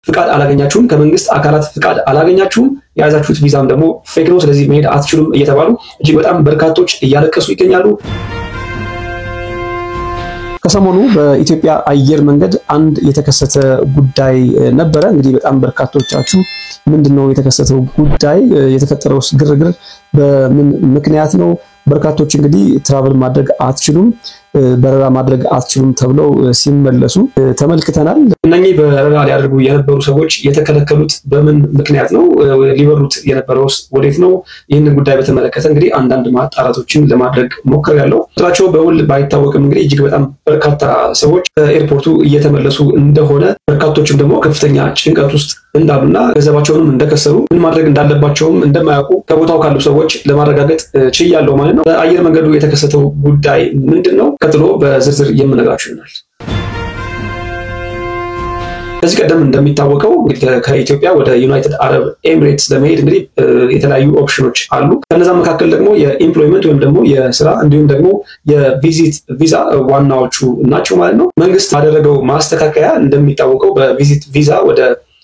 ፍቃድ አላገኛችሁም ከመንግስት አካላት ፍቃድ አላገኛችሁም የያዛችሁት ቪዛም ደግሞ ፌክ ነው ስለዚህ መሄድ አትችሉም እየተባሉ እጅግ በጣም በርካቶች እያለቀሱ ይገኛሉ። ከሰሞኑ በኢትዮጵያ አየር መንገድ አንድ የተከሰተ ጉዳይ ነበረ። እንግዲህ በጣም በርካቶቻችሁ ምንድነው የተከሰተው ጉዳይ የተፈጠረው ግርግር በምን ምክንያት ነው? በርካቶች እንግዲህ ትራቨል ማድረግ አትችሉም በረራ ማድረግ አትችሉም ተብለው ሲመለሱ ተመልክተናል። እነኚህ በረራ ሊያደርጉ የነበሩ ሰዎች የተከለከሉት በምን ምክንያት ነው? ሊበሩት የነበረውስ ወዴት ነው? ይህንን ጉዳይ በተመለከተ እንግዲህ አንዳንድ ማጣራቶችን ለማድረግ ሞክሬያለሁ። ቁጥራቸው በውል ባይታወቅም እንግዲህ እጅግ በጣም በርካታ ሰዎች ከኤርፖርቱ እየተመለሱ እንደሆነ በርካቶችም ደግሞ ከፍተኛ ጭንቀት ውስጥ እንዳሉና ገንዘባቸውንም እንደከሰሩ ምን ማድረግ እንዳለባቸውም እንደማያውቁ ከቦታው ካሉ ሰዎች ለማረጋገጥ ችያለሁ ማለት ነው። በአየር መንገዱ የተከሰተው ጉዳይ ምንድነው? ቀጥሎ በዝርዝር የምነግራችሁ ይሆናል። ከዚህ ቀደም እንደሚታወቀው ከኢትዮጵያ ወደ ዩናይትድ አረብ ኤሚሬትስ ለመሄድ እንግዲህ የተለያዩ ኦፕሽኖች አሉ። ከነዛ መካከል ደግሞ የኤምፕሎይመንት ወይም ደግሞ የስራ እንዲሁም ደግሞ የቪዚት ቪዛ ዋናዎቹ ናቸው ማለት ነው። መንግስት ባደረገው ማስተካከያ እንደሚታወቀው በቪዚት ቪዛ ወደ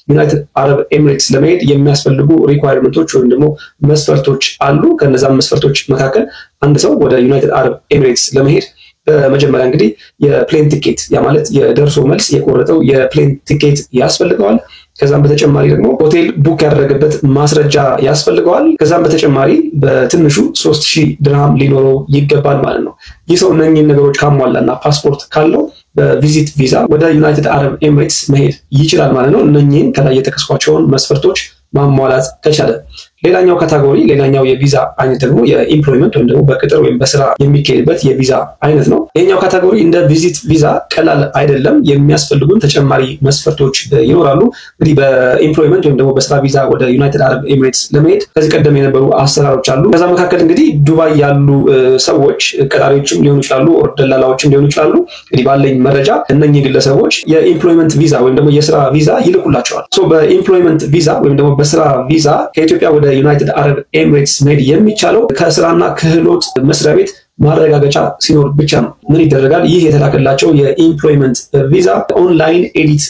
ዩናይትድ አረብ ኤሚሬትስ ለመሄድ የሚያስፈልጉ ሪኳየርመንቶች ወይም ደግሞ መስፈርቶች አሉ። ከነዛም መስፈርቶች መካከል አንድ ሰው ወደ ዩናይትድ አረብ ኤሚሬትስ ለመሄድ በመጀመሪያ እንግዲህ የፕሌን ቲኬት ያ ማለት የደርሶ መልስ የቆረጠው የፕሌን ቲኬት ያስፈልገዋል። ከዛም በተጨማሪ ደግሞ ሆቴል ቡክ ያደረገበት ማስረጃ ያስፈልገዋል። ከዛም በተጨማሪ በትንሹ 3000 ድርሃም ሊኖረው ይገባል ማለት ነው። ይህ ሰው እነኚህን ነገሮች ካሟላና ፓስፖርት ካለው በቪዚት ቪዛ ወደ ዩናይትድ አረብ ኤሚሬትስ መሄድ ይችላል ማለት ነው። እነኚህን ከላይ የተከስኳቸውን መስፈርቶች ማሟላት ከቻለ ሌላኛው ካቴጎሪ ሌላኛው የቪዛ አይነት ደግሞ የኤምፕሎይመንት ወይም ደግሞ በቅጥር ወይም በስራ የሚካሄድበት የቪዛ አይነት ነው። ይሄኛው ካቴጎሪ እንደ ቪዚት ቪዛ ቀላል አይደለም። የሚያስፈልጉን ተጨማሪ መስፈርቶች ይኖራሉ። እንግዲህ በኤምፕሎይመንት ወይም ደግሞ በስራ ቪዛ ወደ ዩናይትድ አረብ ኤሚሬትስ ለመሄድ ከዚህ ቀደም የነበሩ አሰራሮች አሉ። ከዛ መካከል እንግዲህ ዱባይ ያሉ ሰዎች ቀጣሪዎችም ሊሆኑ ይችላሉ ደላላዎችም ሊሆኑ ይችላሉ። እንግዲህ ባለኝ መረጃ እነኚህ ግለሰቦች የኤምፕሎይመንት ቪዛ ወይም ደግሞ የስራ ቪዛ ይልኩላቸዋል። በኤምፕሎይመንት ቪዛ ወይም ደግሞ በስራ ቪዛ ከኢትዮጵያ ወደ ዩናይትድ አረብ ኤሚሬትስ መሄድ የሚቻለው ከስራና ክህሎት መስሪያ ቤት ማረጋገጫ ሲኖር ብቻ ነው። ምን ይደረጋል? ይህ የተላከላቸው የኤምፕሎይመንት ቪዛ ኦንላይን ኤዲት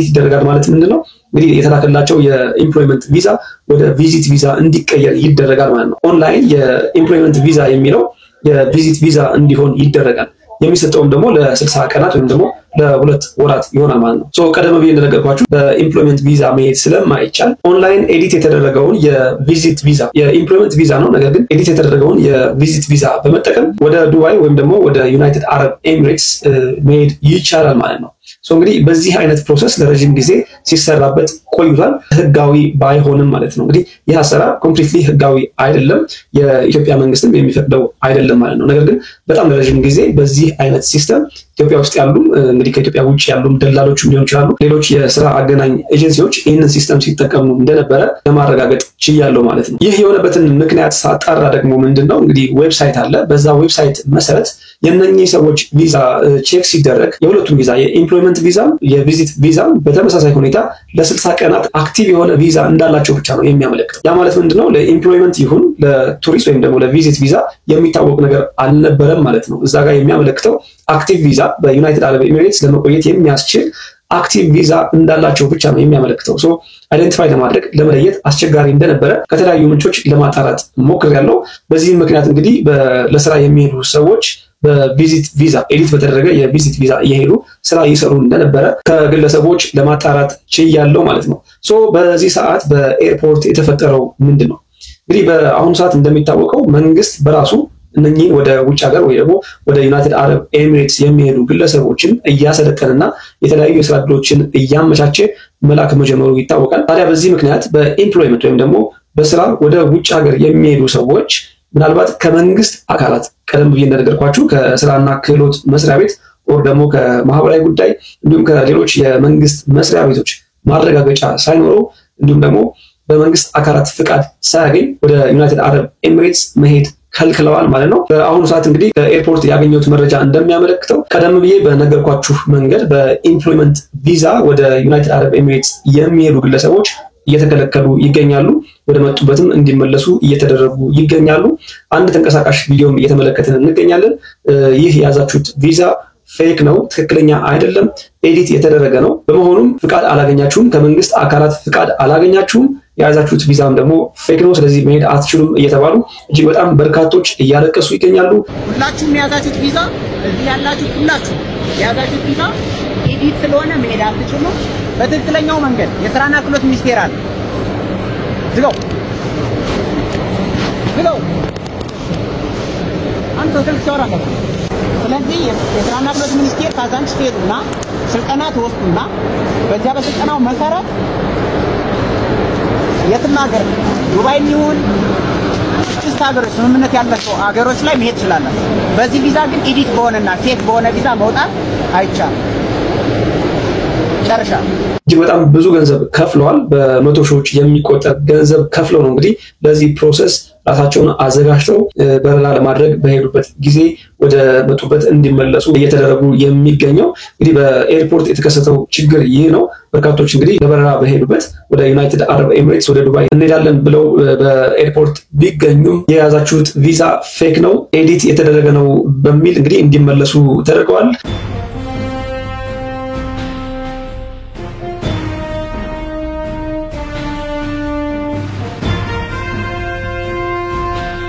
ይደረጋል ማለት ምንድነው? እንግዲህ የተላከላቸው የኤምፕሎይመንት ቪዛ ወደ ቪዚት ቪዛ እንዲቀየር ይደረጋል ማለት ነው። ኦንላይን የኤምፕሎይመንት ቪዛ የሚለው የቪዚት ቪዛ እንዲሆን ይደረጋል። የሚሰጠውም ደግሞ ለ60 ቀናት ወይም ደግሞ ለ2 ወራት ይሆናል ማለት ነው። ቀደም ብዬ እንደነገርኳችሁ በኤምፕሎይመንት ቪዛ መሄድ ስለማይቻል ኦንላይን ኤዲት የተደረገውን የቪዚት ቪዛ የኤምፕሎይመንት ቪዛ ነው፣ ነገር ግን ኤዲት የተደረገውን የቪዚት ቪዛ በመጠቀም ወደ ዱባይ ወይም ደግሞ ወደ ዩናይትድ አረብ ኤሚሬትስ መሄድ ይቻላል ማለት ነው። እንግዲህ በዚህ አይነት ፕሮሰስ ለረጅም ጊዜ ሲሰራበት ቆይቷል። ህጋዊ ባይሆንም ማለት ነው። እንግዲህ ይህ አሰራር ኮምፕሊትሊ ህጋዊ አይደለም፣ የኢትዮጵያ መንግስትም የሚፈቅደው አይደለም ማለት ነው። ነገር ግን በጣም ለረጅም ጊዜ በዚህ አይነት ሲስተም ኢትዮጵያ ውስጥ ያሉ እንግዲህ ከኢትዮጵያ ውጭ ያሉ ደላሎችም ሊሆኑ ይችላሉ ሌሎች የስራ አገናኝ ኤጀንሲዎች ይህንን ሲስተም ሲጠቀሙ እንደነበረ ለማረጋገጥ ችያለሁ ማለት ነው። ይህ የሆነበትን ምክንያት ሳጣራ ደግሞ ምንድነው እንግዲህ ዌብሳይት አለ። በዛ ዌብሳይት መሰረት የነኚህ ሰዎች ቪዛ ቼክ ሲደረግ የሁለቱም ቪዛ የኤምፕሎይመንት ቪዛም የቪዚት ቪዛም በተመሳሳይ ሁኔታ ለ60 ቀናት አክቲቭ የሆነ ቪዛ እንዳላቸው ብቻ ነው የሚያመለክተው። ያ ማለት ምንድነው ለኤምፕሎይመንት ይሁን ለቱሪስት ወይም ደግሞ ለቪዚት ቪዛ የሚታወቅ ነገር አልነበረም ማለት ነው። እዛ ጋር የሚያመለክተው አክቲቭ ቪዛ በዩናይትድ አረብ ኤሚሬትስ ለመቆየት የሚያስችል አክቲቭ ቪዛ እንዳላቸው ብቻ ነው የሚያመለክተው። አይደንቲፋይ ለማድረግ ለመለየት አስቸጋሪ እንደነበረ ከተለያዩ ምንጮች ለማጣራት ሞክሬያለሁ። በዚህም ምክንያት እንግዲህ ለስራ የሚሄዱ ሰዎች በቪዚት ቪዛ ኤዲት በተደረገ የቪዚት ቪዛ እየሄዱ ስራ ይሰሩ እንደነበረ ከግለሰቦች ለማጣራት ችያለሁ ማለት ነው። በዚህ ሰዓት በኤርፖርት የተፈጠረው ምንድነው? እንግዲህ በአሁኑ ሰዓት እንደሚታወቀው መንግስት በራሱ እነኚህን ወደ ውጭ ሀገር ወይ ደግሞ ወደ ዩናይትድ አረብ ኤሚሬትስ የሚሄዱ ግለሰቦችን እያሰለጠነና የተለያዩ የስራ ዕድሎችን እያመቻቸ መላክ መጀመሩ ይታወቃል። ታዲያ በዚህ ምክንያት በኤምፕሎይመንት ወይም ደግሞ በስራ ወደ ውጭ ሀገር የሚሄዱ ሰዎች ምናልባት ከመንግስት አካላት ቀደም ብዬ እንደነገርኳችሁ ከስራና ክህሎት መስሪያ ቤት ወር ደግሞ ከማህበራዊ ጉዳይ እንዲሁም ከሌሎች የመንግስት መስሪያ ቤቶች ማረጋገጫ ሳይኖረው እንዲሁም ደግሞ በመንግስት አካላት ፍቃድ ሳያገኝ ወደ ዩናይትድ አረብ ኤሚሬትስ መሄድ ከልክለዋል ማለት ነው። በአሁኑ ሰዓት እንግዲህ ከኤርፖርት ያገኘሁት መረጃ እንደሚያመለክተው ቀደም ብዬ በነገርኳችሁ መንገድ በኤምፕሎይመንት ቪዛ ወደ ዩናይትድ አረብ ኤሚሬትስ የሚሄዱ ግለሰቦች እየተከለከሉ ይገኛሉ። ወደ መጡበትም እንዲመለሱ እየተደረጉ ይገኛሉ። አንድ ተንቀሳቃሽ ቪዲዮም እየተመለከትን እንገኛለን። ይህ የያዛችሁት ቪዛ ፌክ ነው፣ ትክክለኛ አይደለም፣ ኤዲት የተደረገ ነው። በመሆኑም ፍቃድ አላገኛችሁም፣ ከመንግስት አካላት ፍቃድ አላገኛችሁም፣ የያዛችሁት ቪዛም ደግሞ ፌክ ነው፣ ስለዚህ መሄድ አትችሉም እየተባሉ እጅግ በጣም በርካቶች እያለቀሱ ይገኛሉ። ሁላችሁም የያዛችሁት ቪዛ እዚህ ያላችሁ ሁላችሁ የያዛችሁት ቪዛ ኤዲት ስለሆነ መሄድ አትችሉም። በትክክለኛው መንገድ የስራና ክህሎት ሚኒስቴር አለ ዝጋው አንተ ተልቻውራ ነው። ስለዚህ የስራና ክህሎት ሚኒስቴር ካዛንች ትሄዱና ስልጠና ትወስዱና በዚያ በስልጠናው መሰረት የትም ሀገር ዱባይም ይሁን ስድስት ሀገሮች ስምምነት ያላቸው ሀገሮች ላይ መሄድ ይችላል። በዚህ ቪዛ ግን ኤዲት በሆነና ፌክ በሆነ ቪዛ መውጣት አይቻልም። ጨርሻ እጅግ በጣም ብዙ ገንዘብ ከፍለዋል። በመቶ ሺዎች የሚቆጠር ገንዘብ ከፍለው ነው እንግዲህ ለዚህ ፕሮሰስ ራሳቸውን አዘጋጅተው በረራ ለማድረግ በሄዱበት ጊዜ ወደ መጡበት እንዲመለሱ እየተደረጉ የሚገኘው። እንግዲህ በኤርፖርት የተከሰተው ችግር ይህ ነው። በርካቶች እንግዲህ ለበረራ በሄዱበት ወደ ዩናይትድ አረብ ኤሚሬትስ ወደ ዱባይ እንሄዳለን ብለው በኤርፖርት ቢገኙም የያዛችሁት ቪዛ ፌክ ነው፣ ኤዲት የተደረገ ነው በሚል እንግዲህ እንዲመለሱ ተደርገዋል።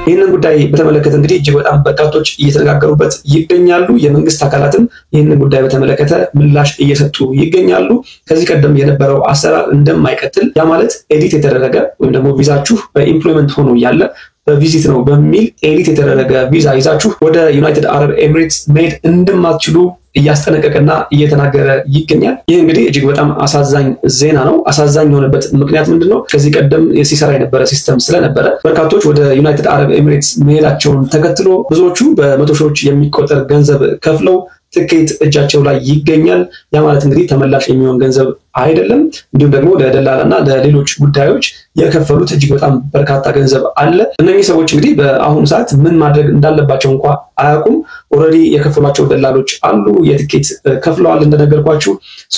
ይህንን ጉዳይ በተመለከተ እንግዲህ እጅግ በጣም በርካቶች እየተነጋገሩበት ይገኛሉ። የመንግስት አካላትም ይህንን ጉዳይ በተመለከተ ምላሽ እየሰጡ ይገኛሉ። ከዚህ ቀደም የነበረው አሰራር እንደማይቀጥል ያ ማለት ኤዲት የተደረገ ወይም ደግሞ ቪዛችሁ በኢምፕሎይመንት ሆኖ ያለ በቪዚት ነው በሚል ኤዲት የተደረገ ቪዛ ይዛችሁ ወደ ዩናይትድ አረብ ኤሚሬትስ መሄድ እንደማትችሉ እያስጠነቀቀና እየተናገረ ይገኛል። ይህ እንግዲህ እጅግ በጣም አሳዛኝ ዜና ነው። አሳዛኝ የሆነበት ምክንያት ምንድነው? ከዚህ ቀደም ሲሰራ የነበረ ሲስተም ስለነበረ በርካቶች ወደ ዩናይትድ አረብ ኤሚሬትስ መሄዳቸውን ተከትሎ ብዙዎቹ በመቶ ሺዎች የሚቆጠር ገንዘብ ከፍለው ትኬት እጃቸው ላይ ይገኛል። ያ ማለት እንግዲህ ተመላሽ የሚሆን ገንዘብ አይደለም። እንዲሁም ደግሞ ለደላላና ለሌሎች ጉዳዮች የከፈሉት እጅግ በጣም በርካታ ገንዘብ አለ። እነዚህ ሰዎች እንግዲህ በአሁኑ ሰዓት ምን ማድረግ እንዳለባቸው እንኳን አያውቁም። ኦልሬዲ የከፈሏቸው ደላሎች አሉ፣ የትኬት ከፍለዋል እንደነገርኳችሁ።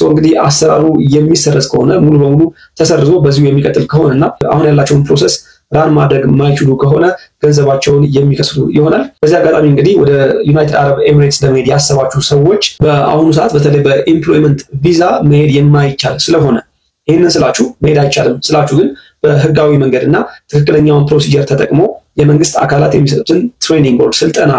እንግዲህ አሰራሩ የሚሰረዝ ከሆነ ሙሉ በሙሉ ተሰርዞ በዚሁ የሚቀጥል ከሆነና አሁን ያላቸውን ፕሮሰስ ራን ማድረግ የማይችሉ ከሆነ ገንዘባቸውን የሚከስሩ ይሆናል። በዚህ አጋጣሚ እንግዲህ ወደ ዩናይትድ አረብ ኤሚሬትስ ለመሄድ ያሰባችሁ ሰዎች በአሁኑ ሰዓት በተለይ በኢምፕሎይመንት ቪዛ መሄድ የማይቻል ስለሆነ ይህንን ስላችሁ መሄድ አይቻልም ስላችሁ ግን በህጋዊ መንገድና ትክክለኛውን ፕሮሲጀር ተጠቅሞ የመንግስት አካላት የሚሰጡትን ትሬኒንግ ወር ስልጠና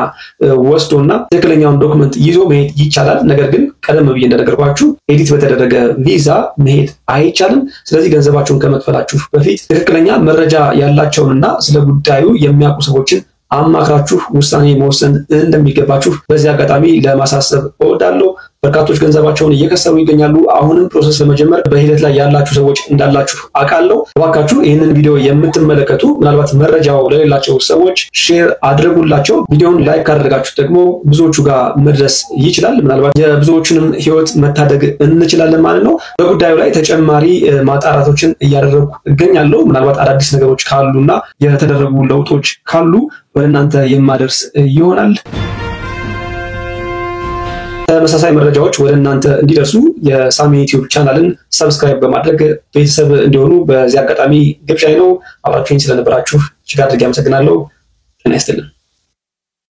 ወስዶና ትክክለኛውን ዶክመንት ይዞ መሄድ ይቻላል። ነገር ግን ቀደም ብዬ እንደነገርኳችሁ ኤዲት በተደረገ ቪዛ መሄድ አይቻልም። ስለዚህ ገንዘባችሁን ከመክፈላችሁ በፊት ትክክለኛ መረጃ ያላቸውንና ስለ ጉዳዩ የሚያውቁ ሰዎችን አማክራችሁ ውሳኔ መወሰን እንደሚገባችሁ በዚህ አጋጣሚ ለማሳሰብ እወዳለሁ። በርካቶች ገንዘባቸውን እየከሰሩ ይገኛሉ። አሁንም ፕሮሰስ ለመጀመር በሂደት ላይ ያላችሁ ሰዎች እንዳላችሁ አውቃለሁ። እባካችሁ ይህንን ቪዲዮ የምትመለከቱ ምናልባት መረጃው ለሌላቸው ሰዎች ሼር አድርጉላቸው። ቪዲዮውን ላይክ ካደረጋችሁ ደግሞ ብዙዎቹ ጋር መድረስ ይችላል። ምናልባት የብዙዎቹንም ህይወት መታደግ እንችላለን ማለት ነው። በጉዳዩ ላይ ተጨማሪ ማጣራቶችን እያደረጉ እገኛለሁ። ምናልባት አዳዲስ ነገሮች ካሉና የተደረጉ ለውጦች ካሉ ወደ እናንተ የማደርስ ይሆናል። ተመሳሳይ መረጃዎች ወደ እናንተ እንዲደርሱ የሳሚ ዩቲዩብ ቻናልን ሰብስክራይብ በማድረግ ቤተሰብ እንዲሆኑ በዚህ አጋጣሚ ግብዣዬ ነው። አብራችሁኝ ስለነበራችሁ እጅግ አድርጌ አመሰግናለሁ። ጤና ይስጥልኝ።